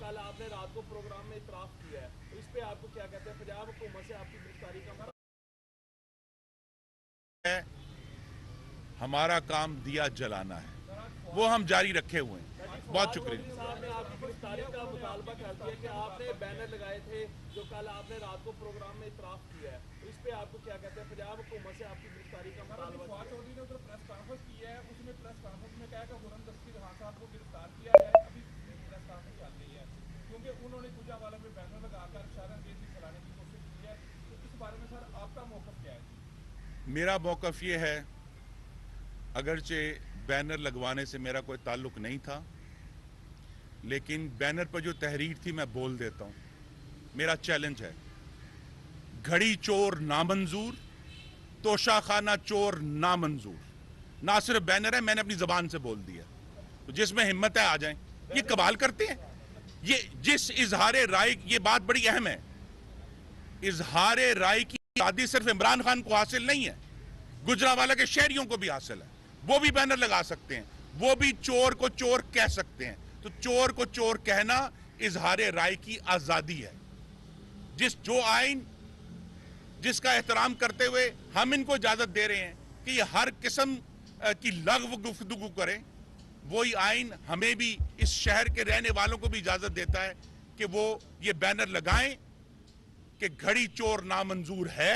कल आपने रात को प्रोग्राम में इतराफ किया है, तो इस पे आपको क्या कहते हैं? पंजाब हुकूमत से आपकी गिरफ्तारी का हमारा काम दिया जलाना है, वो हम जारी रखे हुए हैं। बहुत शुक्रिया। साहब ने आपकी गिरफ्तारी का मुतालबा कर दिया कि आपने बैनर लगाए थे जो कल आपने रात को प्रोग्राम में इतराफ किया है, तो इस पे आपको क्या कहते हैं? पंजाब हुकूमत से आपकी गिरफ्तारी का मुतालबा चौधरी ने उधर प्रेस कॉन्फ्रेंस की है, उसमें प्रेस कॉन्फ्रेंस में कहा कि हुरन दस्तीर खान साहब को गिरफ्तार किया है। अभी प्रेस कॉन्फ्रेंस चल रही है क्योंकि उन्होंने गुजरांवाला पे बैनर लगाकर शहरंगेजी फैलाने की कोशिश की है। तो इस बारे में सर आपका मौक़िफ़ क्या है? मेरा मौक़िफ़ ये है, अगरचे बैनर लगवाने से मेरा कोई ताल्लुक़ नहीं था, लेकिन बैनर पर जो तहरीर थी मैं बोल देता हूँ। मेरा चैलेंज है, घड़ी चोर नामंजूर, तोशाखाना चोर नामंजूर। ना सिर्फ बैनर है, मैंने अपनी ज़बान से बोल दिया। तो जिसमें हिम्मत है आ जाएं। ये कमाल करते हैं। ये जिस इजहार राय, ये बात बड़ी अहम है, इजहार राय की आज़ादी सिर्फ इमरान खान को हासिल नहीं है, गुजरांवाला के शहरियों को भी हासिल है। वो भी बैनर लगा सकते हैं, वो भी चोर को चोर कह सकते हैं। तो चोर को चोर कहना इजहार राय की आज़ादी है। जो आइन जिसका एहतराम करते हुए हम इनको इजाज़त दे रहे हैं कि ये हर किस्म की लग़्व गुफ्तगू करें, वही आइन हमें भी, इस शहर के रहने वालों को भी इजाज़त देता है कि वो ये बैनर लगाएं कि घड़ी चोर नामंजूर है,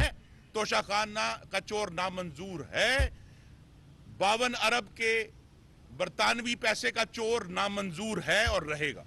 तोशाखाना का चोर नामंजूर है, 52 अरब के बरतानवी पैसे का चोर नामंजूर है और रहेगा।